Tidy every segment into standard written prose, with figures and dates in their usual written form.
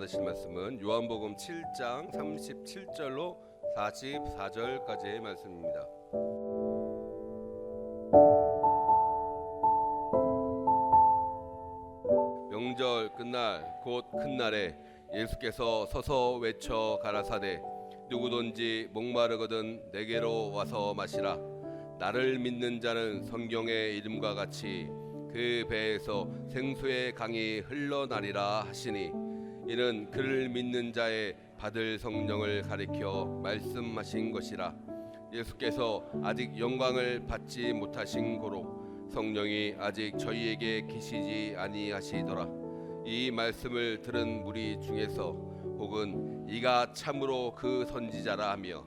받으실 말씀은 요한복음 7장 37절로 44절까지의 말씀입니다. 명절 끝날 곧 큰 날에 예수께서 서서 외쳐 가라사대 누구든지 목마르거든 내게로 와서 마시라. 나를 믿는 자는 성경의 이름과 같이 그 배에서 생수의 강이 흘러나리라 하시니, 이는 그를 믿는 자의 받을 성령을 가리켜 말씀하신 것이라. 예수께서 아직 영광을 받지 못하신 고로 성령이 아직 저희에게 계시지 아니하시더라. 이 말씀을 들은 무리 중에서 혹은 이가 참으로 그 선지자라 하며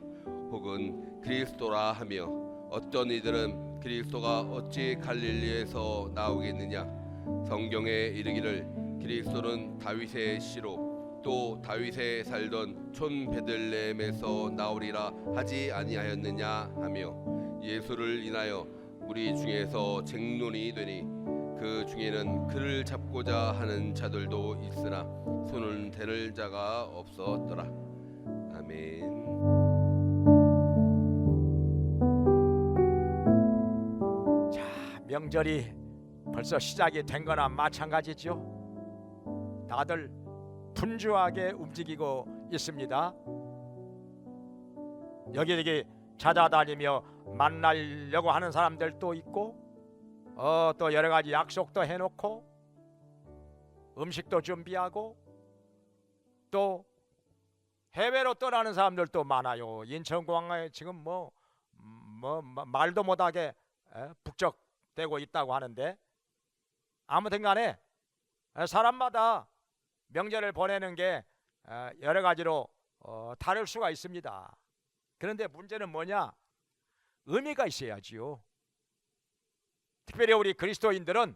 혹은 그리스도라 하며 어떤 이들은 그리스도가 어찌 갈릴리에서 나오겠느냐, 성경에 이르기를 그리스도는 다윗의 씨로 또 다윗에 살던 촌 베들레헴에서 나오리라 하지 아니하였느냐 하며, 예수를 인하여 무리 중에서 쟁론이 되니 그 중에는 그를 잡고자 하는 자들도 있으나 손을 대는 자가 없었더라. 아멘. 명절이 벌써 시작이 된 거나 마찬가지죠. 다들 분주하게 움직이고 있습니다. 여기저기 찾아다니며 만나려고 하는 사람들도 있고, 또 여러 가지 약속도 해놓고 음식도 준비하고, 또 해외로 떠나는 사람들도 많아요. 인천공항에 지금 말도 못하게 북적대고 있다고 하는데, 아무튼 간에 사람마다 명절을 보내는 게 여러 가지로 다를 수가 있습니다. 그런데 문제는 뭐냐? 의미가 있어야지요. 특별히 우리 그리스도인들은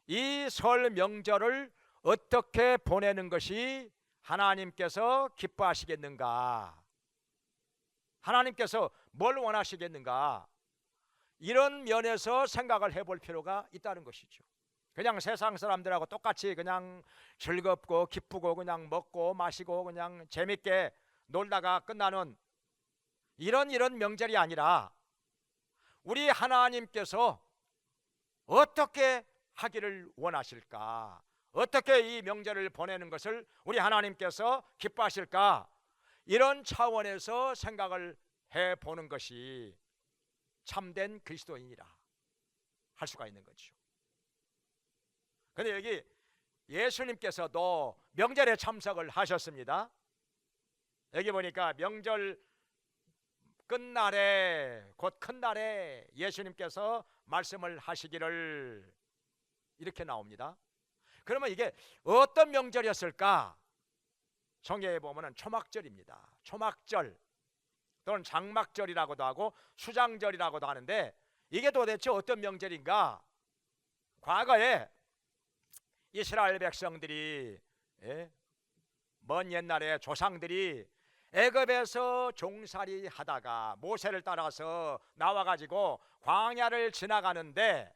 이 설 명절을 어떻게 보내는 것이 하나님께서 기뻐하시겠는가, 하나님께서 뭘 원하시겠는가, 이런 면에서 생각을 해볼 필요가 있다는 것이죠. 그냥 세상 사람들하고 똑같이 그냥 즐겁고 기쁘고 그냥 먹고 마시고 그냥 재밌게 놀다가 끝나는 이런 명절이 아니라, 우리 하나님께서 어떻게 하기를 원하실까, 어떻게 이 명절을 보내는 것을 우리 하나님께서 기뻐하실까, 이런 차원에서 생각을 해보는 것이 참된 그리스도인이라 할 수가 있는 거죠. 그런데 여기 예수님께서도 명절에 참석을 하셨습니다. 여기 보니까 명절 끝날에 곧 큰 날에 예수님께서 말씀을 하시기를 이렇게 나옵니다. 그러면 이게 어떤 명절이었을까? 성경에 보면은 초막절입니다. 초막절 또는 장막절이라고도 하고 수장절이라고도 하는데, 이게 도대체 어떤 명절인가? 과거에 이스라엘 백성들이 먼 옛날에 조상들이 애굽에서 종살이 하다가 모세를 따라서 나와가지고 광야를 지나가는데,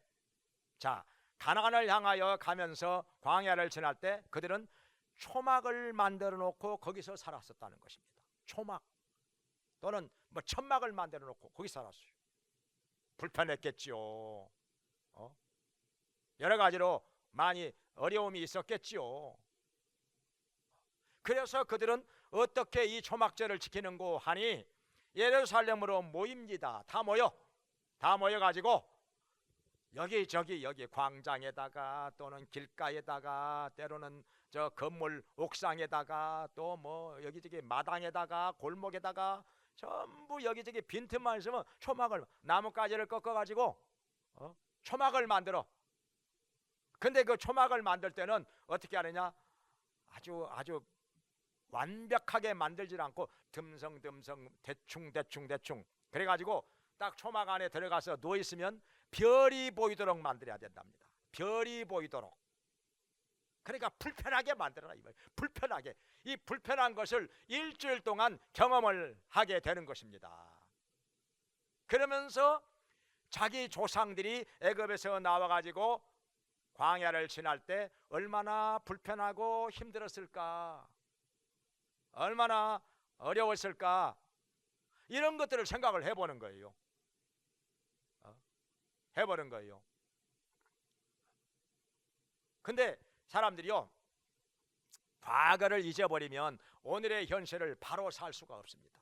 자, 가나안을 향하여 가면서 광야를 지날 때 그들은 초막을 만들어 놓고 거기서 살았었다는 것입니다. 초막 또는 천막을 만들어 놓고 거기 살았어요. 불편했겠지요. 여러 가지로 많이 어려움이 있었겠지요. 그래서 그들은 어떻게 이 초막절을 지키는고 하니 예루살렘으로 모입니다. 다 모여가지고 여기 광장에다가 또는 길가에다가 때로는 저 건물 옥상에다가 또 여기저기 마당에다가 골목에다가 전부 여기저기 빈틈만 있으면 초막을, 나뭇가지를 꺾어가지고 초막을 만들어. 근데 그 초막을 만들 때는 어떻게 하느냐? 아주 완벽하게 만들지 않고 듬성듬성 대충 그래가지고 딱 초막 안에 들어가서 누워있으면 별이 보이도록 만들어야 된답니다. 별이 보이도록. 그러니까 불편하게 만들어라, 불편하게. 이 불편한 것을 일주일 동안 경험을 하게 되는 것입니다. 그러면서 자기 조상들이 애굽에서 나와가지고 광야를 지날 때 얼마나 불편하고 힘들었을까. 얼마나 어려웠을까? 이런 것들을 생각을 해보는 거예요. 해보는 거예요. 근데 사람들이요, 과거를 잊어버리면 오늘의 현실을 바로 살 수가 없습니다.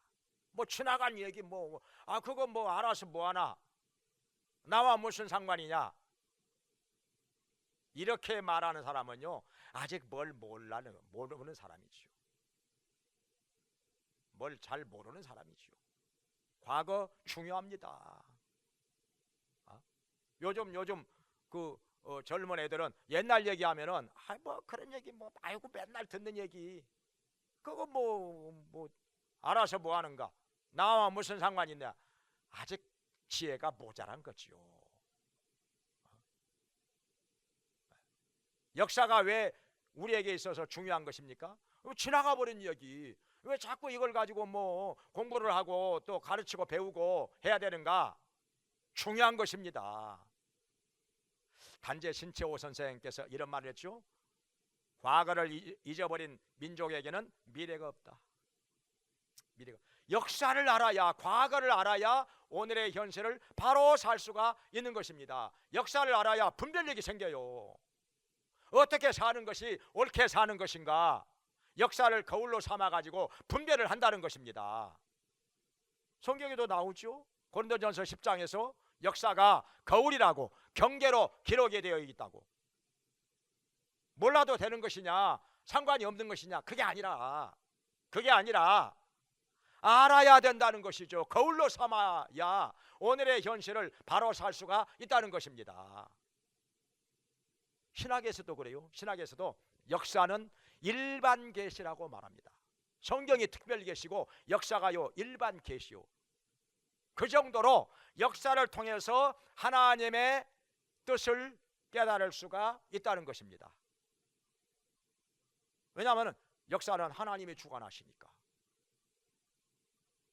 뭐 지나간 얘기 그거 알아서 뭐하나, 나와 무슨 상관이냐, 이렇게 말하는 사람은요 아직 뭘 모르는 사람이지요. 뭘 잘 모르는 사람이지요. 과거 중요합니다. 요즘 젊은 애들은 옛날 얘기하면은 그런 얘기 아이고 맨날 듣는 얘기, 그거 알아서 뭐 하는가, 나와 무슨 상관이 있냐. 아직 지혜가 모자란 거지요. 역사가 왜 우리에게 있어서 중요한 것입니까? 지나가 버린 얘기 왜 자꾸 이걸 가지고 공부를 하고 또 가르치고 배우고 해야 되는가? 중요한 것입니다. 단재 신채호 선생님께서 이런 말을 했죠. 과거를 잊어버린 민족에게는 미래가 없다. 역사를 알아야, 과거를 알아야 오늘의 현실을 바로 살 수가 있는 것입니다. 역사를 알아야 분별력이 생겨요. 어떻게 사는 것이 옳게 사는 것인가, 역사를 거울로 삼아가지고 분별을 한다는 것입니다. 성경에도 나오죠. 고린도전서 10장에서 역사가 거울이라고, 경계로 기록이 되어 있다고. 몰라도 되는 것이냐, 상관이 없는 것이냐, 그게 아니라 알아야 된다는 것이죠. 거울로 삼아야 오늘의 현실을 바로 살 수가 있다는 것입니다. 신학에서도 그래요. 신학에서도 역사는 일반 계시라고 말합니다. 성경이 특별 계시고 역사가요 일반 계시요. 그 정도로 역사를 통해서 하나님의 뜻을 깨달을 수가 있다는 것입니다. 왜냐하면 역사는 하나님이 주관하시니까.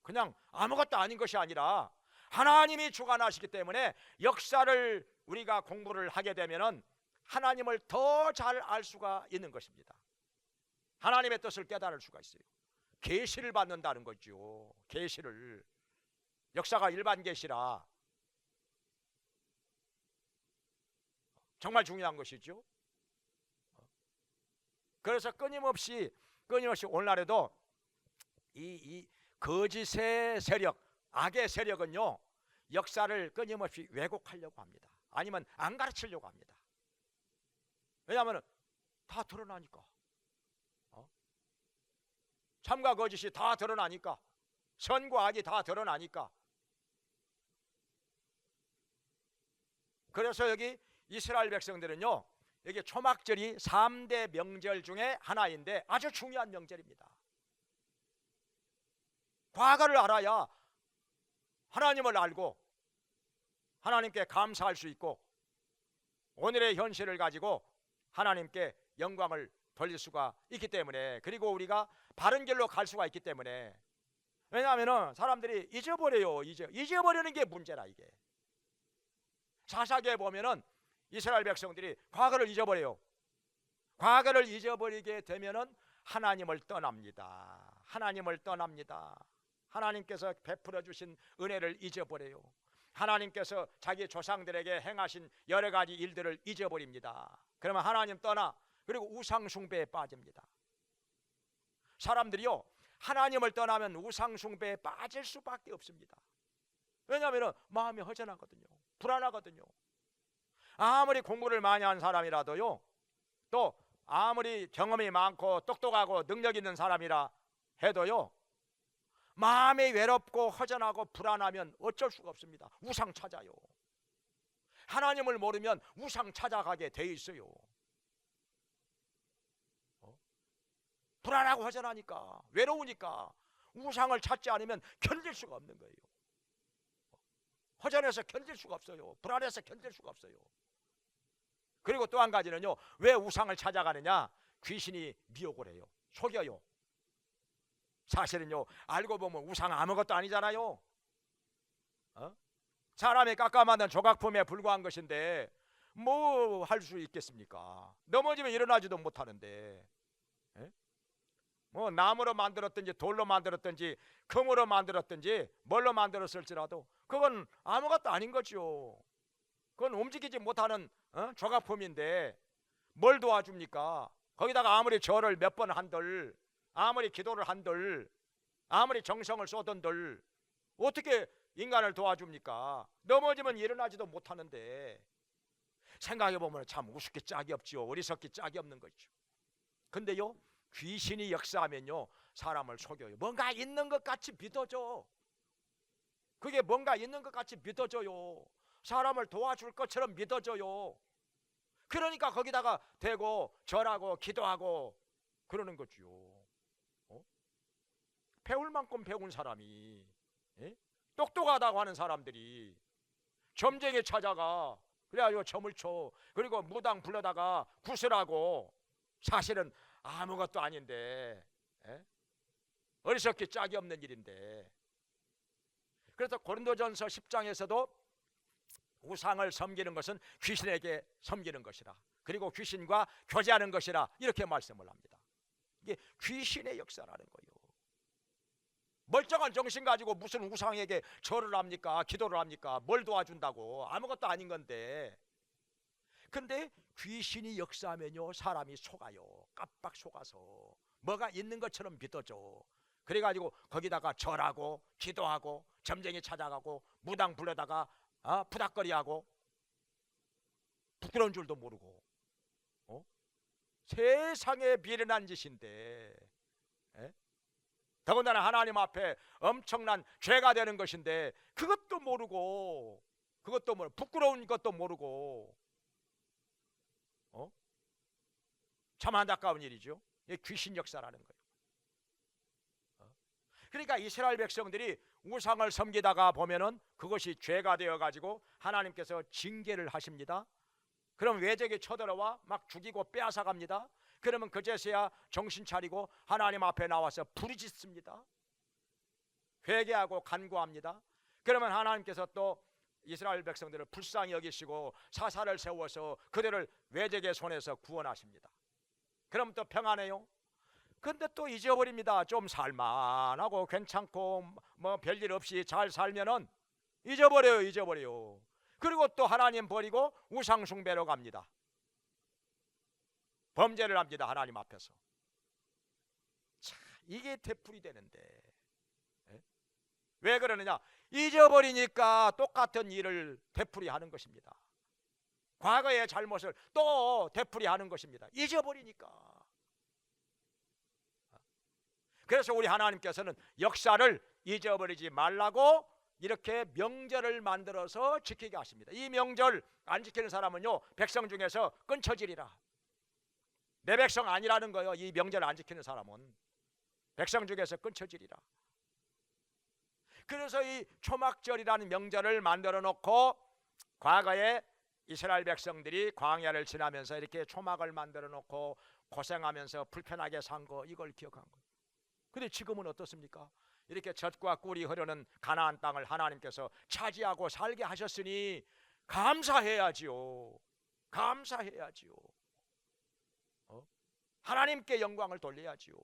그냥 아무것도 아닌 것이 아니라 하나님이 주관하시기 때문에 역사를 우리가 공부를 하게 되면은 하나님을 더 잘 알 수가 있는 것입니다. 하나님의 뜻을 깨달을 수가 있어요. 계시를 받는다는 거죠. 계시를. 역사가 일반 계시라. 정말 중요한 것이죠. 그래서 끊임없이 오늘날에도 이 거짓의 세력, 악의 세력은요 역사를 끊임없이 왜곡하려고 합니다. 아니면 안 가르치려고 합니다. 왜냐하면 다 드러나니까. 참과 거짓이 다 드러나니까, 선과 악이 다 드러나니까. 그래서 여기 이스라엘 백성들은요, 여기 초막절이 3대 명절 중에 하나인데 아주 중요한 명절입니다. 과거를 알아야 하나님을 알고 하나님께 감사할 수 있고 오늘의 현실을 가지고 하나님께 영광을 돌릴 수가 있기 때문에, 그리고 우리가 바른 길로 갈 수가 있기 때문에. 왜냐하면 사람들이 잊어버려요. 잊어버리는 게 문제라. 이게 사사기에 보면은 이스라엘 백성들이 과거를 잊어버려요. 과거를 잊어버리게 되면은 하나님을 떠납니다. 하나님께서 베풀어 주신 은혜를 잊어버려요. 하나님께서 자기 조상들에게 행하신 여러 가지 일들을 잊어버립니다. 그러면 하나님 떠나, 그리고 우상 숭배에 빠집니다. 사람들이요 하나님을 떠나면 우상 숭배에 빠질 수밖에 없습니다. 왜냐하면 마음이 허전하거든요. 불안하거든요. 아무리 공부를 많이 한 사람이라도요, 또 아무리 경험이 많고 똑똑하고 능력 있는 사람이라 해도요, 마음이 외롭고 허전하고 불안하면 어쩔 수가 없습니다. 우상 찾아요. 하나님을 모르면 우상 찾아가게 돼 있어요. 불안하고 허전하니까, 외로우니까 우상을 찾지 않으면 견딜 수가 없는 거예요. 허전해서 견딜 수가 없어요. 불안해서 견딜 수가 없어요. 그리고 또 한 가지는요, 왜 우상을 찾아가느냐? 귀신이 미혹을 해요. 속여요. 사실은요 알고 보면 우상 아무것도 아니잖아요. 사람이 깎아만든 조각품에 불과한 것인데 뭐 할 수 있겠습니까? 넘어지면 일어나지도 못하는데. 뭐 나무로 만들었든지 돌로 만들었든지 금으로 만들었든지 뭘로 만들었을지라도 그건 아무것도 아닌 거죠. 그건 움직이지 못하는 조각품인데 뭘 도와줍니까? 거기다가 아무리 절을 몇 번 한들, 아무리 기도를 한들, 아무리 정성을 쏟은들 어떻게 인간을 도와줍니까? 넘어지면 일어나지도 못하는데. 생각해보면 참 우습기 짝이 없지요. 어리석기 짝이 없는 거죠. 근데요, 귀신이 역사하면요 사람을 속여요. 뭔가 있는 것 같이 믿어져. 그게 뭔가 있는 것 같이 믿어져요. 사람을 도와줄 것처럼 믿어져요. 그러니까 거기다가 대고 절하고 기도하고 그러는 거죠. 배울 만큼 배운 사람이, 똑똑하다고 하는 사람들이 점쟁이 찾아가 그래가지고 점을 쳐. 그리고 무당 불러다가 구슬하고 사실은 아무것도 아닌데, 어리석기 짝이 없는 일인데. 그래서 고린도전서 10장에서도 우상을 섬기는 것은 귀신에게 섬기는 것이라, 그리고 귀신과 교제하는 것이라 이렇게 말씀을 합니다. 이게 귀신의 역사라는 거예요. 멀쩡한 정신 가지고 무슨 우상에게 절을 합니까? 기도를 합니까? 뭘 도와준다고? 아무것도 아닌 건데. 근데 귀신이 역사하면요 사람이 속아요. 깜빡 속아서 뭐가 있는 것처럼 믿어져. 그래가지고 거기다가 절하고 기도하고 점쟁이 찾아가고 무당 불러다가 부닥거리하고 부끄러운 줄도 모르고, 세상에 미련한 짓인데, 더군다나 하나님 앞에 엄청난 죄가 되는 것인데 그것도 모르고, 부끄러운 것도 모르고, 참 안타까운 일이죠. 이게 귀신 역사라는 거예요. 그러니까 이스라엘 백성들이 우상을 섬기다가 보면은 그것이 죄가 되어 가지고 하나님께서 징계를 하십니다. 그럼 외적이 쳐들어와 막 죽이고 빼앗아 갑니다. 그러면 그제서야 정신 차리고 하나님 앞에 나와서 부르짖습니다. 회개하고 간구합니다. 그러면 하나님께서 또 이스라엘 백성들을 불쌍히 여기시고 사사를 세워서 그들을 외적의 손에서 구원하십니다. 그럼 또 평안해요. 근데 또 잊어버립니다. 좀 살만하고 괜찮고 뭐 별일 없이 잘 살면은 잊어버려요. 그리고 또 하나님 버리고 우상 숭배로 갑니다. 범죄를 합니다. 하나님 앞에서. 참, 이게 되풀이 되는데, 왜 그러느냐? 잊어버리니까 똑같은 일을 되풀이 하는 것입니다. 과거의 잘못을 또 되풀이 하는 것입니다. 잊어버리니까. 그래서 우리 하나님께서는 역사를 잊어버리지 말라고 이렇게 명절을 만들어서 지키게 하십니다. 이 명절 안 지키는 사람은요 백성 중에서 끊쳐지리라. 내 백성 아니라는 거예요. 이 명절 안 지키는 사람은 백성 중에서 끊쳐지리라. 그래서 이 초막절이라는 명절을 만들어 놓고 과거에 이스라엘 백성들이 광야를 지나면서 이렇게 초막을 만들어 놓고 고생하면서 불편하게 산 거, 이걸 기억한 거예요. 근데 지금은 어떻습니까? 이렇게 젖과 꿀이 흐르는 가나안 땅을 하나님께서 차지하고 살게 하셨으니 감사해야지요. 감사해야지요. 하나님께 영광을 돌려야지요.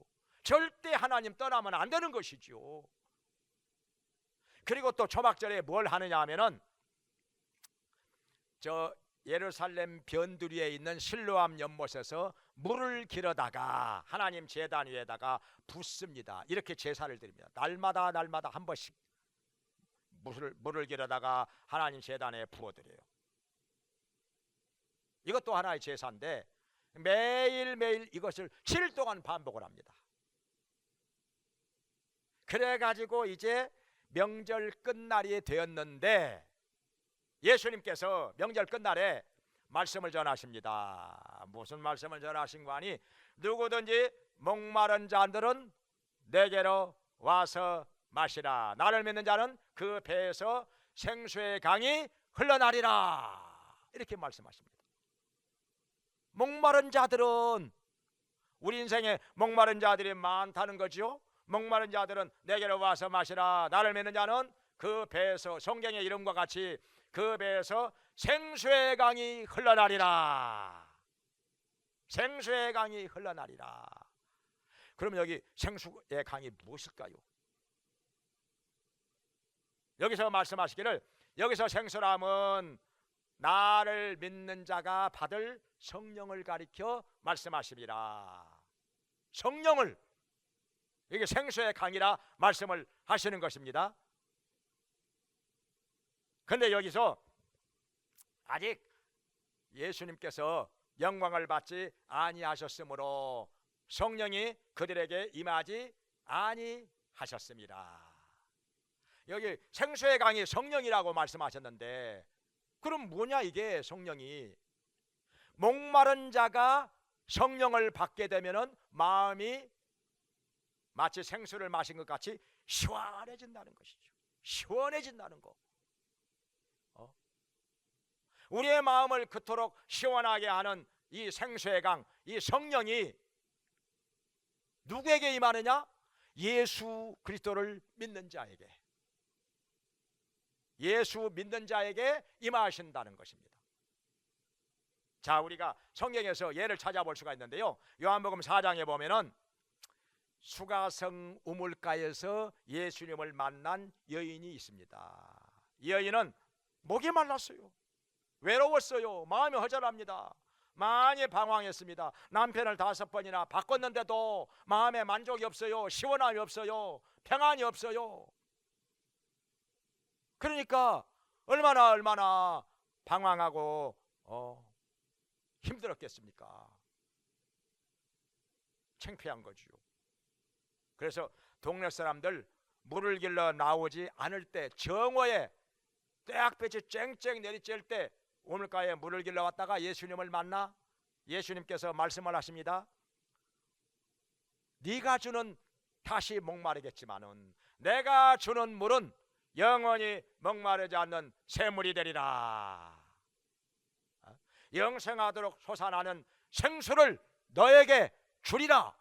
절대 하나님 떠나면 안 되는 것이지요. 그리고 또 초막절에 뭘 하느냐 하면은 저 예루살렘 변두리에 있는 실로암 연못에서 물을 길어다가 하나님 제단 위에다가 붓습니다. 이렇게 제사를 드립니다. 날마다 한 번씩 물을 길어다가 하나님 제단에 부어드려요. 이것도 하나의 제사인데 매일매일 이것을 7일 동안 반복을 합니다. 그래가지고 이제 명절 끝날이 되었는데 예수님께서 명절 끝날에 말씀을 전하십니다. 무슨 말씀을 전하신 거 아니? 누구든지 목마른 자들은 내게로 와서 마시라. 나를 믿는 자는 그 배에서 생수의 강이 흘러나리라. 이렇게 말씀하십니다. 목마른 자들은, 우리 인생에 목마른 자들이 많다는 거죠. 목마른 자들은 내게로 와서 마시라. 나를 믿는 자는 그 배에서, 성경의 이름과 같이 그 배에서 생수의 강이 흘러나리라. 생수의 강이 흘러나리라. 그럼 여기 생수의 강이 무엇일까요? 여기서 말씀하시기를 여기서 생수람은 나를 믿는 자가 받을 성령을 가리켜 말씀하십니다. 성령을, 이게 생수의 강이라 말씀을 하시는 것입니다. 그런데 여기서 아직 예수님께서 영광을 받지 아니하셨으므로 성령이 그들에게 임하지 아니하셨습니다. 여기 생수의 강이 성령이라고 말씀하셨는데, 그럼 뭐냐 이게 성령이? 목마른 자가 성령을 받게 되면은 마음이 마치 생수를 마신 것 같이 시원해진다는 것이죠. 시원해진다는 거. 우리의 마음을 그토록 시원하게 하는 이 생수의 강, 이 성령이 누구에게 임하느냐? 예수 그리스도를 믿는 자에게, 예수 믿는 자에게 임하신다는 것입니다. 자, 우리가 성경에서 예를 찾아볼 수가 있는데요, 요한복음 4장에 보면은 수가성 우물가에서 예수님을 만난 여인이 있습니다. 이 여인은 목이 말랐어요. 외로웠어요. 마음이 허전합니다. 많이 방황했습니다. 남편을 5번이나 바꿨는데도 마음에 만족이 없어요. 시원함이 없어요. 평안이 없어요. 그러니까 얼마나 방황하고 힘들었겠습니까? 창피한 거지요. 그래서 동네 사람들 물을 길러 나오지 않을 때, 정오에 떼약볕이 쨍쨍 내리쬐을 때 우물가에 물을 길러 왔다가 예수님을 만나 예수님께서 말씀을 하십니다. 네가 주는 다시 목마르겠지만은 내가 주는 물은 영원히 목마르지 않는 샘물이 되리라. 영생하도록 솟아나는 생수를 너에게 주리라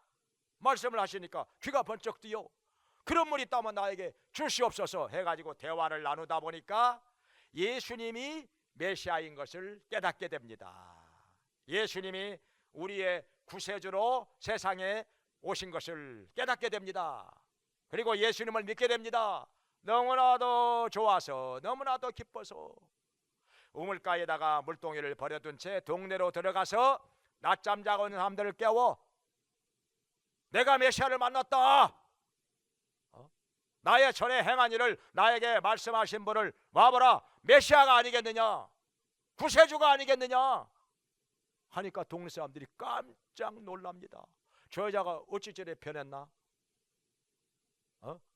말씀을 하시니까 귀가 번쩍 뜨요. 그런 물이 있다면 나에게 주시옵소서 해가지고 대화를 나누다 보니까 예수님이 메시아인 것을 깨닫게 됩니다. 예수님이 우리의 구세주로 세상에 오신 것을 깨닫게 됩니다. 그리고 예수님을 믿게 됩니다. 너무나도 좋아서, 너무나도 기뻐서 우물가에다가 물동이를 버려둔 채 동네로 들어가서 낮잠 자고 있는 사람들을 깨워 내가 메시아를 만났다, 나의 전에 행한 일을 나에게 말씀하신 분을 와보라, 메시아가 아니겠느냐, 구세주가 아니겠느냐 하니까 동네 사람들이 깜짝 놀랍니다. 저 여자가 어찌 저래 변했나?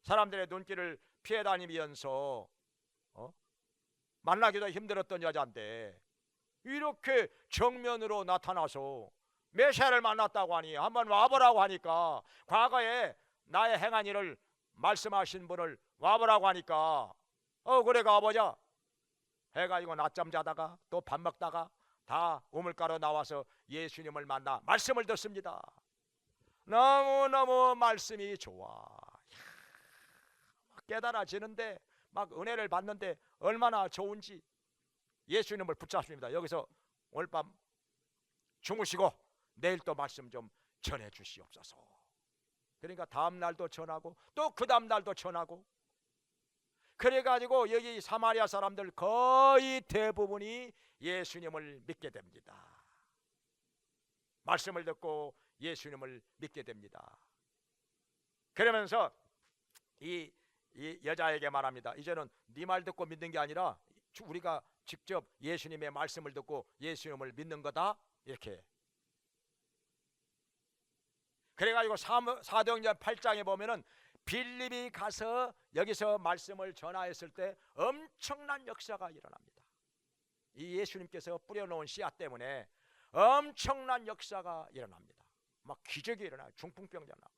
사람들의 눈길을 피해 다니면서 만나기도 힘들었던 여자인데 이렇게 정면으로 나타나서 메시아를 만났다고 하니, 한번 와보라고 하니까, 과거에 나의 행한 일을 말씀하신 분을 와보라고 하니까 그래 가보자 해가지고 낮잠 자다가 또 밥 먹다가 다 우물가로 나와서 예수님을 만나 말씀을 듣습니다. 너무너무 말씀이 좋아. 깨달아지는데, 막 은혜를 받는데 얼마나 좋은지 예수님을 붙잡습니다. 여기서 오늘 밤 주무시고 내일 또 말씀 좀 전해 주시옵소서. 그러니까 다음 날도 전하고 또 그 다음 날도 전하고, 그래가지고 여기 사마리아 사람들 거의 대부분이 예수님을 믿게 됩니다. 말씀을 듣고 예수님을 믿게 됩니다. 그러면서 이 여자에게 말합니다. 이제는 네 말 듣고 믿는 게 아니라 우리가 직접 예수님의 말씀을 듣고 예수님을 믿는 거다, 이렇게. 그래가지고 사도행전 8장에 보면은 빌립이 가서 여기서 말씀을 전하였을 때 엄청난 역사가 일어납니다. 이 예수님께서 뿌려놓은 씨앗 때문에 엄청난 역사가 일어납니다. 막 기적이 일어나고, 중풍병자 나고,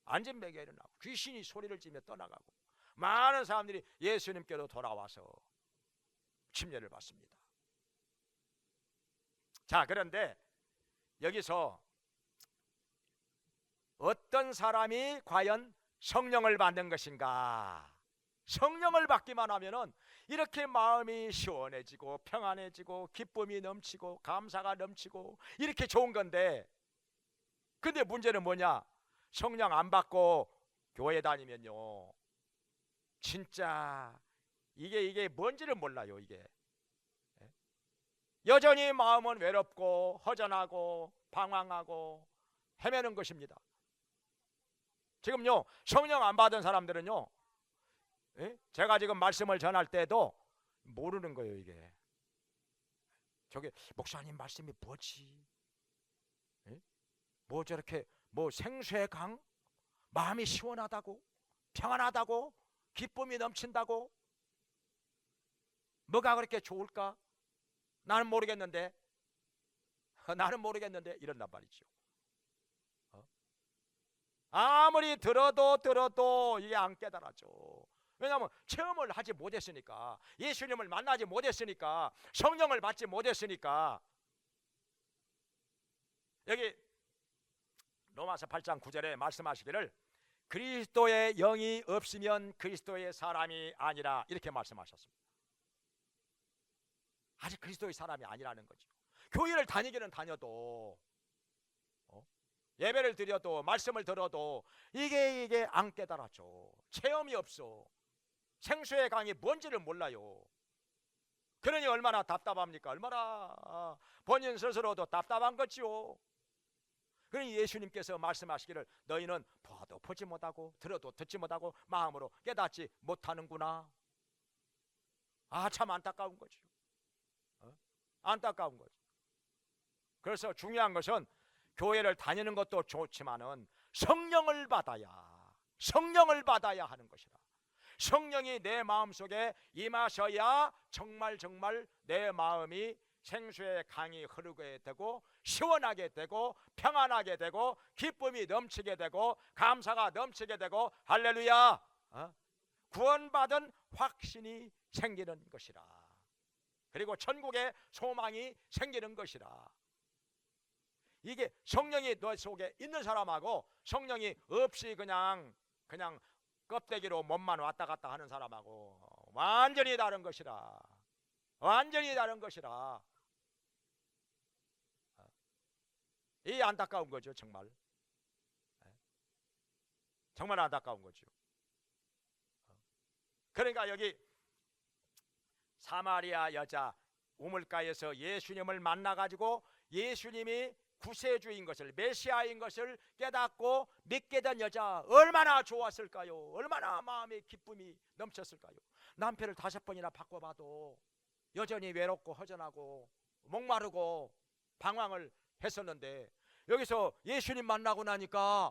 안진뱅이가 일어나고, 귀신이 소리를 지며 떠나가고, 많은 사람들이 예수님께로 돌아와서 침례를 받습니다. 자, 그런데 여기서 어떤 사람이 과연 성령을 받는 것인가? 성령을 받기만 하면은 이렇게 마음이 시원해지고 평안해지고 기쁨이 넘치고 감사가 넘치고 이렇게 좋은 건데, 근데 문제는 뭐냐? 성령 안 받고 교회 다니면요, 진짜 이게 뭔지를 몰라요. 이게 여전히 마음은 외롭고 허전하고 방황하고 헤매는 것입니다. 지금요, 성령 안 받은 사람들은요, 제가 지금 말씀을 전할 때도 모르는 거예요. 이게 저게 목사님 말씀이 뭐지? 뭐 저렇게 뭐 생수의 강? 마음이 시원하다고? 평안하다고? 기쁨이 넘친다고? 뭐가 그렇게 좋을까? 나는 모르겠는데 나는 모르겠는데 이런단 말이죠. 아무리 들어도 이게 안 깨달아져. 왜냐하면 체험을 하지 못했으니까, 예수님을 만나지 못했으니까, 성령을 받지 못했으니까. 여기 로마서 8장 9절에 말씀하시기를 그리스도의 영이 없으면 그리스도의 사람이 아니라, 이렇게 말씀하셨습니다. 아직 그리스도의 사람이 아니라는 거죠. 교회를 다니기는 다녀도, 예배를 드려도, 말씀을 들어도 이게 안 깨달아져. 체험이 없어. 생수의 강이 뭔지를 몰라요. 그러니 얼마나 답답합니까? 얼마나 본인 스스로도 답답한 거지요. 그러니 예수님께서 말씀하시기를 너희는 봐도 보지 못하고 들어도 듣지 못하고 마음으로 깨닫지 못하는구나. 아, 참 안타까운 거죠. 안타까운 거죠. 그래서 중요한 것은 교회를 다니는 것도 좋지만은 성령을 받아야 하는 것이다. 성령이 내 마음속에 임하셔야 정말 내 마음이 생수의 강이 흐르게 되고 시원하게 되고 평안하게 되고 기쁨이 넘치게 되고 감사가 넘치게 되고, 할렐루야, 구원받은 확신이 생기는 것이라. 그리고 천국의 소망이 생기는 것이라. 이게 성령이 너 속에 있는 사람하고 성령이 없이 그냥 껍데기로 몸만 왔다 갔다 하는 사람하고 완전히 다른 것이라. 완전히 다른 것이라. 이 안타까운 거죠. 정말 안타까운 거죠. 그러니까 여기 사마리아 여자 우물가에서 예수님을 만나가지고 예수님이 구세주인 것을, 메시아인 것을 깨닫고 믿게 된 여자, 얼마나 좋았을까요? 얼마나 마음의 기쁨이 넘쳤을까요? 남편을 5번이나 바꿔봐도 여전히 외롭고 허전하고 목마르고 방황을 했었는데, 여기서 예수님 만나고 나니까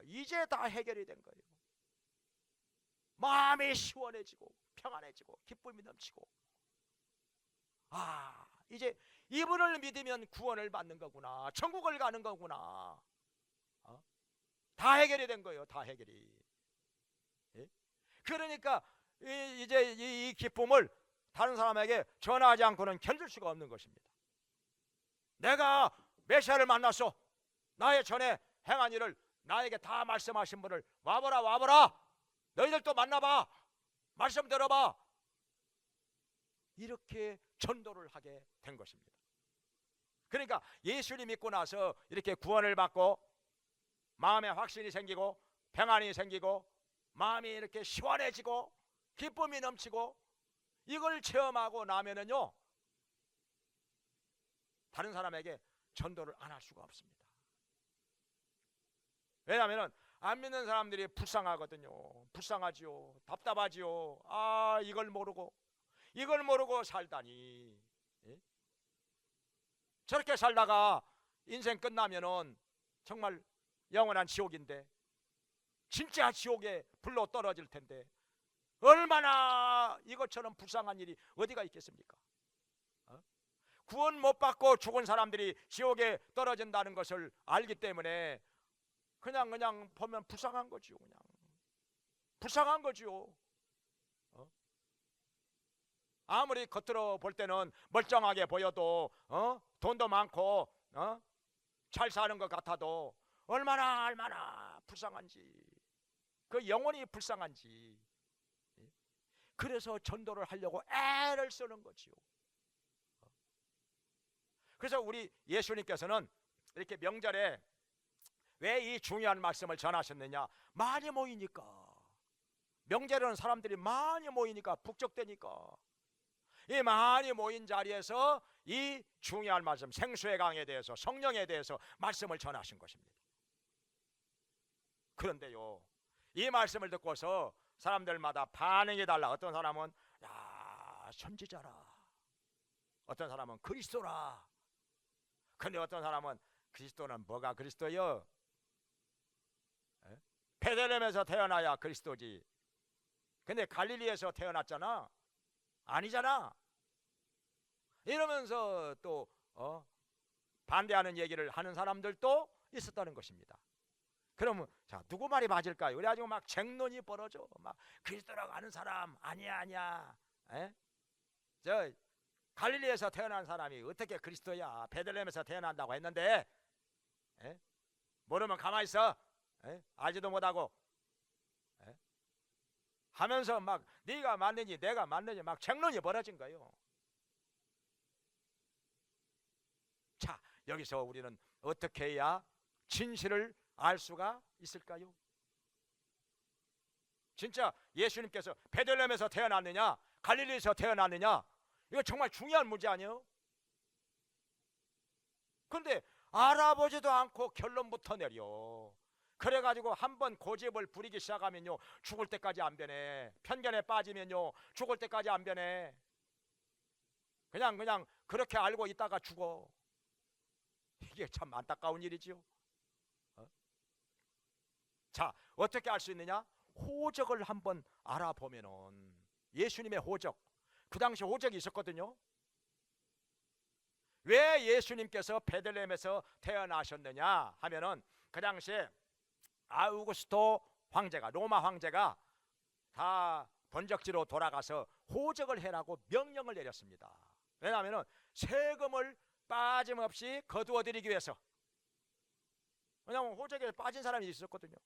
이제 다 해결이 된 거예요. 마음이 시원해지고 평안해지고 기쁨이 넘치고, 이제 이분을 믿으면 구원을 받는 거구나, 천국을 가는 거구나. 다 해결이 된 거예요. 다 해결이. 그러니까 이제 이 기쁨을 다른 사람에게 전하지 않고는 견딜 수가 없는 것입니다. 내가 메시아를 만났어. 나의 전에 행한 일을 나에게 다 말씀하신 분을 와보라. 너희들도 만나봐. 말씀 들어봐. 이렇게 전도를 하게 된 것입니다. 그러니까 예수님 믿고 나서 이렇게 구원을 받고 마음에 확신이 생기고 평안이 생기고 마음이 이렇게 시원해지고 기쁨이 넘치고, 이걸 체험하고 나면은요, 다른 사람에게 전도를 안 할 수가 없습니다. 왜냐하면 안 믿는 사람들이 불쌍하거든요. 불쌍하지요. 답답하지요. 이걸 모르고 살다니. 저렇게 살다가 인생 끝나면은 정말 영원한 지옥인데, 진짜 지옥에 불로 떨어질 텐데 얼마나 이것처럼 불쌍한 일이 어디가 있겠습니까? 구원 못 받고 죽은 사람들이 지옥에 떨어진다는 것을 알기 때문에 그냥 보면 불쌍한 거지요. 그냥 불쌍한 거지요. 아무리 겉으로 볼 때는 멀쩡하게 보여도 돈도 많고 잘 사는 것 같아도 얼마나 불쌍한지, 그 영혼이 불쌍한지. 그래서 전도를 하려고 애를 쓰는 거지요. 그래서 우리 예수님께서는 이렇게 명절에 왜 이 중요한 말씀을 전하셨느냐? 많이 모이니까. 명절에는 사람들이 많이 모이니까, 북적대니까. 이 많이 모인 자리에서 이 중요한 말씀, 생수의 강에 대해서, 성령에 대해서 말씀을 전하신 것입니다. 그런데요, 이 말씀을 듣고서 사람들마다 반응이 달라. 어떤 사람은 야, 선지자라. 어떤 사람은 그리스도라. 근데 어떤 사람은 그리스도는 뭐가 그리스도요? 베들레헴에서 태어나야 그리스도지. 근데 갈릴리에서 태어났잖아. 아니잖아. 이러면서 또 반대하는 얘기를 하는 사람들도 있었다는 것입니다. 그러면 자, 누구 말이 맞을까요? 그래가지고 막 쟁론이 벌어져. 막 그리스도라고 하는 사람 아니야. 저 갈릴리에서 태어난 사람이 어떻게 그리스도야? 베들레헴에서 태어난다고 했는데 모르면 가만히 있어. 알지도 못하고 하면서 막 네가 맞느니 내가 맞느니 막 쟁론이 벌어진 거예요. 자, 여기서 우리는 어떻게 해야 진실을 알 수가 있을까요? 진짜 예수님께서 베들레헴에서 태어났느냐, 갈릴리에서 태어났느냐, 이거 정말 중요한 문제 아니에요? 근데 알아보지도 않고 결론부터 내려. 그래가지고 한번 고집을 부리기 시작하면요, 죽을 때까지 안 변해. 편견에 빠지면요, 죽을 때까지 안 변해. 그냥 그렇게 알고 있다가 죽어. 이게 참 안타까운 일이지요. 자, 어떻게 알 수 있느냐? 호적을 한번 알아보면은, 예수님의 호적, 그 당시 호적이 있었거든요. 왜 예수님께서 베들레헴에서 태어나셨느냐 하면은, 그 당시에 아우구스토 황제가, 로마 황제가 다 번적지로 돌아가서 호적을 해라고 명령을 내렸습니다. 왜냐하면 세금을 빠짐없이 거두어 드리기 위해서. 왜냐하면 호적에 빠진 사람이 있었거든요.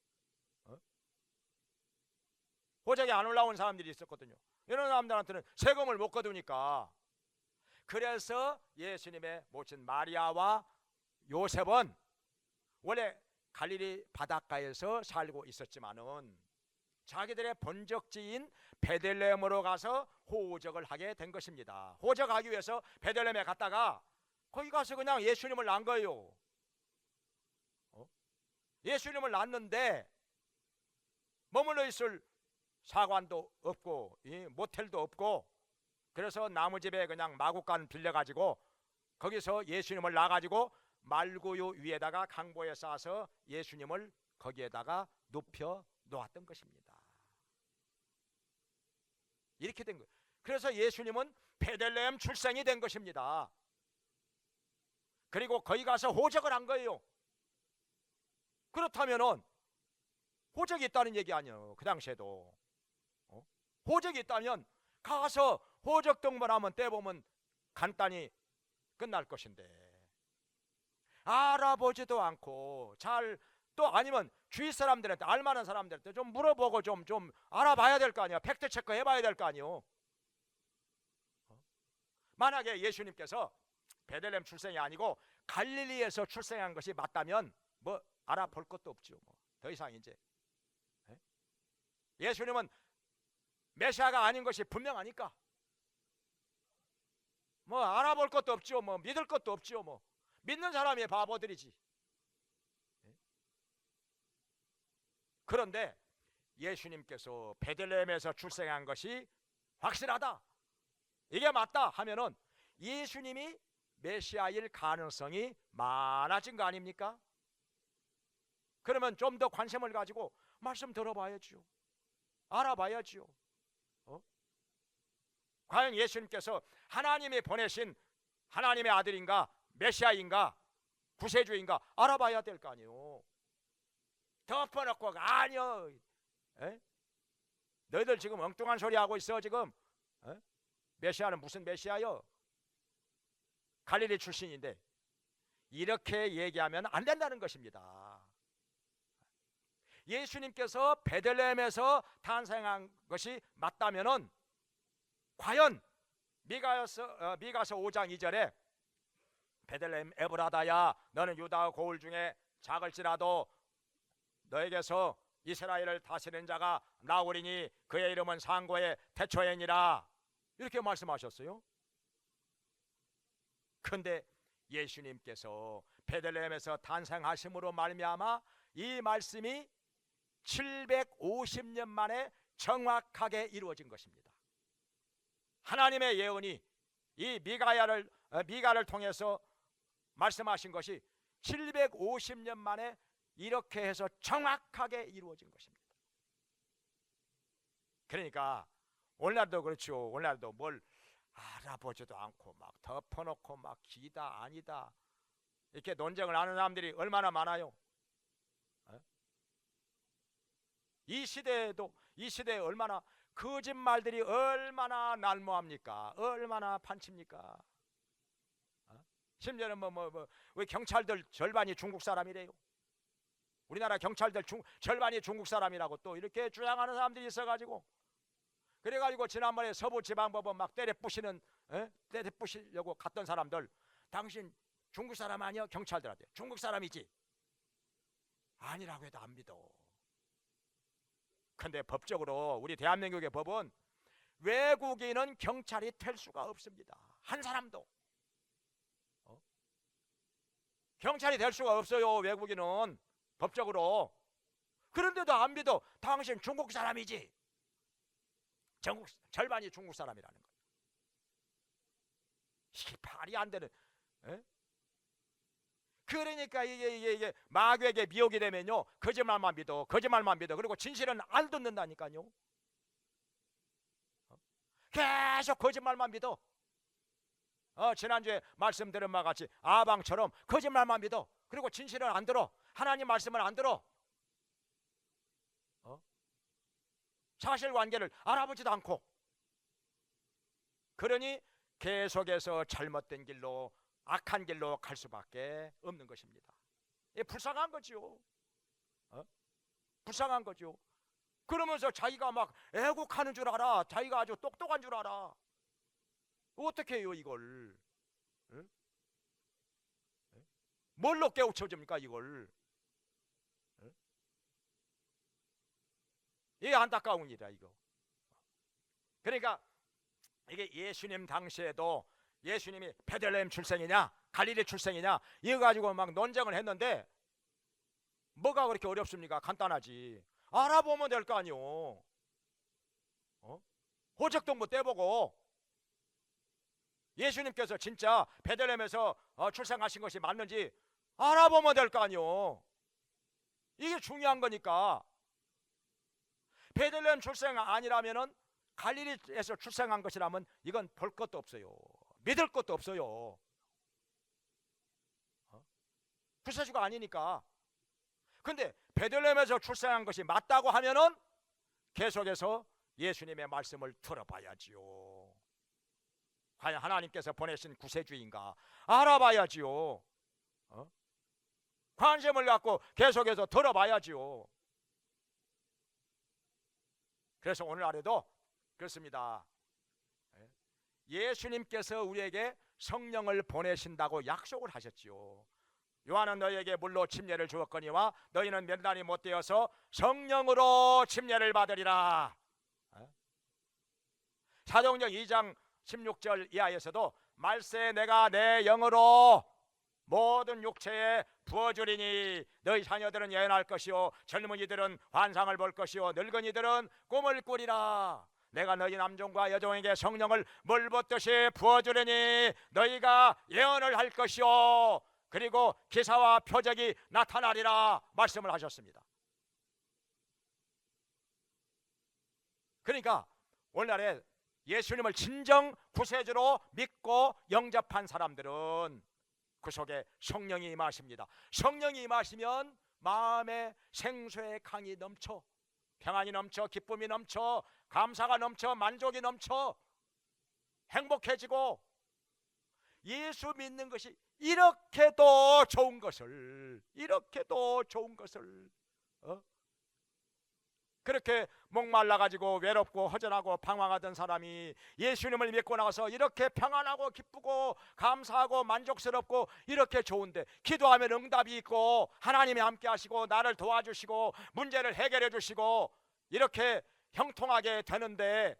호적에 안 올라온 사람들이 있었거든요. 이런 사람들한테는 세금을 못 거두니까. 그래서 예수님의 모친 마리아와 요셉은 원래 갈릴리 바닷가에서 살고 있었지만은 자기들의 번적지인 베들레헴으로 가서 호적을 하게 된 것입니다. 호적하기 위해서 베들레헴에 갔다가 거기 가서 그냥 예수님을 낳은 거예요. 예수님을 낳았는데 머물러 있을 사관도 없고 모텔도 없고, 그래서 나무집에 그냥 마구간 빌려가지고 거기서 예수님을 낳아가지고 말구유 위에다가 강보에 싸서 예수님을 거기에다가 눕혀 놓았던 것입니다. 이렇게 된 거예요. 그래서 예수님은 베들레헴 출생이 된 것입니다. 그리고 거기 가서 호적을 한 거예요. 그렇다면은 호적이 있다는 얘기 아니에요. 그 당시에도 호적이 있다면 가서 호적 등본하면 떼보면 간단히 끝날 것인데, 알아보지도 않고 잘, 또 아니면 주위 사람들한테, 알만한 사람들한테 좀 물어보고 좀 알아봐야 될 거 아니야. 팩트 체크 해봐야 될 거 아니요. 만약에 예수님께서 베들레헴 출생이 아니고 갈릴리에서 출생한 것이 맞다면 뭐 알아볼 것도 없죠. 뭐 더 이상 이제 예수님은 메시아가 아닌 것이 분명하니까 뭐 알아볼 것도 없죠. 뭐 믿을 것도 없죠. 뭐 믿는 사람이 바보들이지. 그런데 예수님께서 베들레헴에서 출생한 것이 확실하다, 이게 맞다 하면은 예수님이 메시아일 가능성이 많아진 거 아닙니까? 그러면 좀 더 관심을 가지고 말씀 들어봐야죠. 알아봐야죠. 과연 예수님께서 하나님이 보내신 하나님의 아들인가, 메시아인가, 구세주인가 알아봐야 될 거 아니에요. 덮어놓고 아니요, 너희들 지금 엉뚱한 소리 하고 있어. 지금 메시아는 무슨 메시아요? 갈릴리 출신인데. 이렇게 얘기하면 안 된다는 것입니다. 예수님께서 베들레헴에서 탄생한 것이 맞다면은 과연 미가서 5장 2절에 베들레헴 에브라다야, 너는 유다 고을 중에 작을지라도 너에게서 이스라엘을 다스리는 자가 나오리니 그의 이름은 상고의 태초에니라. 이렇게 말씀하셨어요. 그런데 예수님께서 베들레헴에서 탄생하심으로 말미암아 이 말씀이 750년 만에 정확하게 이루어진 것입니다. 하나님의 예언이 이 미가를 통해서 말씀하신 것이 750년 만에 이렇게 해서 정확하게 이루어진 것입니다. 그러니까 오늘날도 그렇죠. 오늘날도 뭘 알아보지도 않고 막 덮어놓고 막 기다 아니다 이렇게 논쟁을 하는 사람들이 얼마나 많아요. 이 시대에 얼마나 거짓말들이 얼마나 난무합니까? 얼마나 판칩니까? 심지어는 왜 경찰들 절반이 중국 사람이래요. 우리나라 경찰들 절반이 중국 사람이라고 또 이렇게 주장하는 사람들이 있어가지고, 그래가지고 지난번에 서부지방법원 막 때려 부시려고 갔던 사람들, 당신 중국 사람 아니야? 경찰들한테 중국 사람이지? 아니라고 해도 안 믿어. 근데 법적으로 우리 대한민국의 법은 외국인은 경찰이 될 수가 없습니다. 한 사람도 경찰이 될 수가 없어요. 외국인은 법적으로. 그런데도 안 믿어. 당신 중국 사람이지? 절반이 중국 사람이라는 거예요. 이게 말이 안 되는. 그러니까 이게 마귀에게 미혹이 되면요, 거짓말만 믿어. 그리고 진실은 안 듣는다니까요. 계속 거짓말만 믿어. 지난주에 말씀드린 바와 같이 아방처럼 거짓말만 믿어. 그리고 진실은 안 들어. 하나님 말씀을 안 들어. 사실관계를 알아보지도 않고. 그러니 계속해서 잘못된 길로, 악한 길로 갈 수밖에 없는 것입니다. 이게 불쌍한 거죠. 불쌍한 거죠. 그러면서 자기가 막 애국하는 줄 알아. 자기가 아주 똑똑한 줄 알아. 어떻게 해요 이걸? 뭘로 깨우쳐줍니까 이걸? 이게 안타까운 일이야 이거. 그러니까 이게 예수님 당시에도 예수님이 베들레헴 출생이냐 갈릴리 출생이냐 이거 가지고 막 논쟁을 했는데, 뭐가 그렇게 어렵습니까? 간단하지. 알아보면 될 거 아니요. 호적동부 떼보고 예수님께서 진짜 베들레헴에서 출생하신 것이 맞는지 알아보면 될 거 아니요. 이게 중요한 거니까. 베들레헴 출생 아니라면은 갈릴리에서 출생한 것이라면 이건 볼 것도 없어요. 믿을 것도 없어요. 구세주가 아니니까. 근데 베들레헴에서 출생한 것이 맞다고 하면은 계속해서 예수님의 말씀을 들어봐야지요. 과연 하나님께서 보내신 구세주인가 알아봐야지요. 관심을 갖고 계속해서 들어봐야지요. 그래서 오늘 아래도 그렇습니다. 예수님께서 우리에게 성령을 보내신다고 약속을 하셨지요. 요한은 너희에게 물로 침례를 주었거니와 너희는 몇 날이 못 되어서 성령으로 침례를 받으리라. 사도행전 2장 16절 이하에서도 말세 내가 내 영으로 모든 육체에 부어주리니 너희 자녀들은 예언할 것이요 젊은이들은 환상을 볼 것이요 늙은이들은 꿈을 꾸리라. 내가 너희 남종과 여종에게 성령을 물 붓듯이 부어주리니 너희가 예언을 할 것이요 그리고 기사와 표적이 나타나리라 말씀을 하셨습니다. 그러니까 오늘날에 예수님을 진정 구세주로 믿고 영접한 사람들은 그 속에 성령이 임하십니다. 성령이 임하시면 마음에 생수의 강이 넘쳐, 평안이 넘쳐, 기쁨이 넘쳐, 감사가 넘쳐, 만족이 넘쳐, 행복해지고, 예수 믿는 것이 이렇게도 좋은 것을 그렇게 목말라가지고 외롭고 허전하고 방황하던 사람이 예수님을 믿고 나서 이렇게 평안하고 기쁘고 감사하고 만족스럽고 이렇게 좋은데, 기도하면 응답이 있고 하나님이 함께 하시고 나를 도와주시고 문제를 해결해 주시고 이렇게 형통하게 되는데,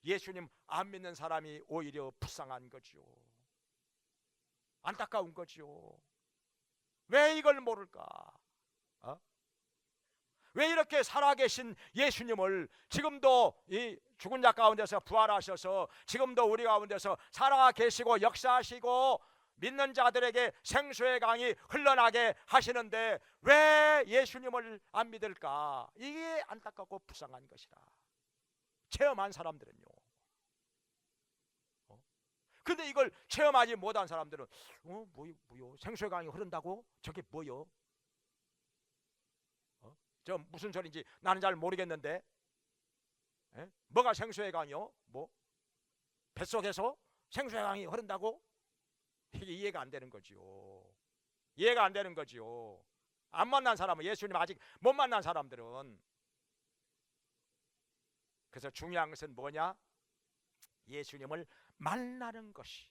예수님 안 믿는 사람이 오히려 불쌍한 거지요. 안타까운 거지요. 왜 이걸 모를까? 왜 이렇게 살아계신 예수님을 지금도 이 죽은 자 가운데서 부활하셔서 지금도 우리 가운데서 살아계시고 역사하시고 믿는 자들에게 생수의 강이 흘러나게 하시는데 왜 예수님을 안 믿을까? 이게 안타깝고 불쌍한 것이라. 체험한 사람들은요. 근데 이걸 체험하지 못한 사람들은 뭐요? 생수의 강이 흐른다고? 저게 뭐요? 저 무슨 소리인지 나는 잘 모르겠는데, 뭐가 생수의 강이요? 뭐 뱃속에서 생수의 강이 흐른다고? 이게 이해가 안 되는 거지요. 이해가 안 되는 거지요. 안 만난 사람은, 예수님 아직 못 만난 사람들은. 그래서 중요한 것은 뭐냐? 예수님을 만나는 것이,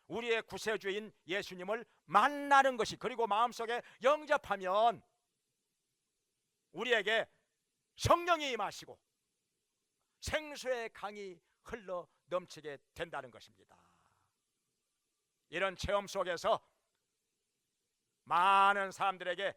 우리의 구세주인 예수님을 만나는 것이, 그리고 마음속에 영접하면 우리에게 성령이 임하시고 생수의 강이 흘러 넘치게 된다는 것입니다. 이런 체험 속에서 많은 사람들에게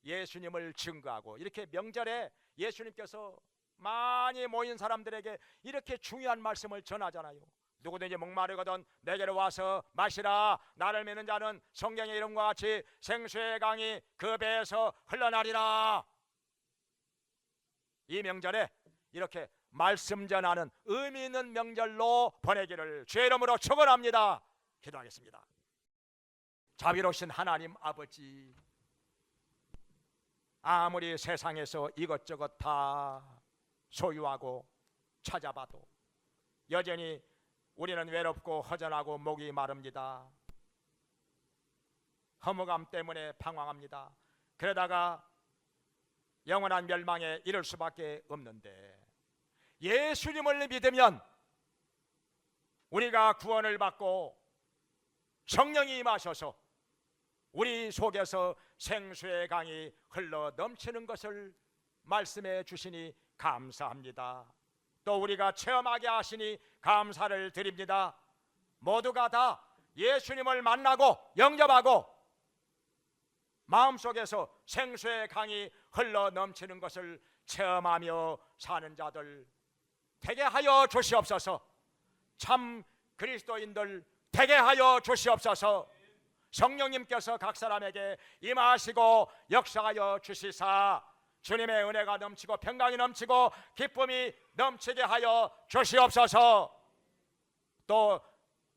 예수님을 증거하고, 이렇게 명절에 예수님께서 많이 모인 사람들에게 이렇게 중요한 말씀을 전하잖아요. 누구든지 목마르거든 내게로 와서 마시라. 나를 믿는 자는 성경의 이름과 같이 생수의 강이 그 배에서 흘러나리라. 이 명절에 이렇게 말씀 전하는 의미 있는 명절로 보내기를 주의 이름으로 축원합니다. 기도하겠습니다. 자비로우신 하나님 아버지, 아무리 세상에서 이것저것 다 소유하고 찾아봐도 여전히 우리는 외롭고 허전하고 목이 마릅니다. 허무감 때문에 방황합니다. 그러다가 영원한 멸망에 이를 수밖에 없는데, 예수님을 믿으면 우리가 구원을 받고 성령이 임하셔서 우리 속에서 생수의 강이 흘러 넘치는 것을 말씀해 주시니 감사합니다. 또 우리가 체험하게 하시니 감사를 드립니다. 모두가 다 예수님을 만나고 영접하고 마음속에서 생수의 강이 흘러 넘치는 것을 체험하며 사는 자들 되게 하여 주시옵소서. 참 그리스도인들 되게 하여 주시옵소서. 성령님께서 각 사람에게 임하시고 역사하여 주시사 주님의 은혜가 넘치고 평강이 넘치고 기쁨이 넘치게 하여 주시옵소서. 또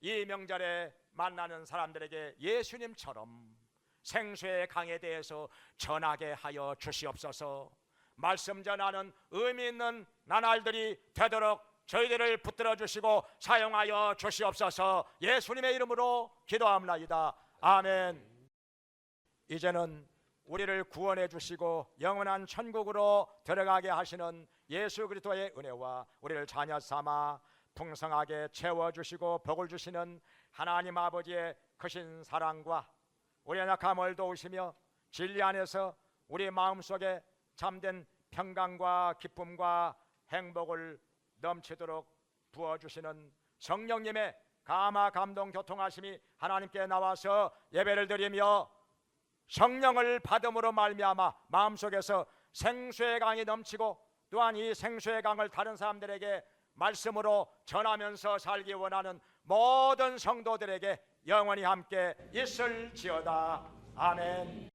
이 명절에 만나는 사람들에게 예수님처럼 생수의 강에 대해서 전하게 하여 주시옵소서. 말씀 전하는 의미 있는 나날들이 되도록 저희들을 붙들어 주시고 사용하여 주시옵소서. 예수님의 이름으로 기도합나이다. 아멘. 이제는 우리를 구원해 주시고 영원한 천국으로 들어가게 하시는 예수 그리스도의 은혜와 우리를 자녀 삼아 풍성하게 채워주시고 복을 주시는 하나님 아버지의 크신 사랑과 우리의 약함을 도우시며 진리 안에서 우리 마음속에 참된 평강과 기쁨과 행복을 넘치도록 부어주시는 성령님의 감화 감동 교통하심이 하나님께 나와서 예배를 드리며 성령을 받음으로 말미암아 마음속에서 생수의 강이 넘치고 또한 이 생수의 강을 다른 사람들에게 말씀으로 전하면서 살기 원하는 모든 성도들에게 영원히 함께 있을지어다. 아멘.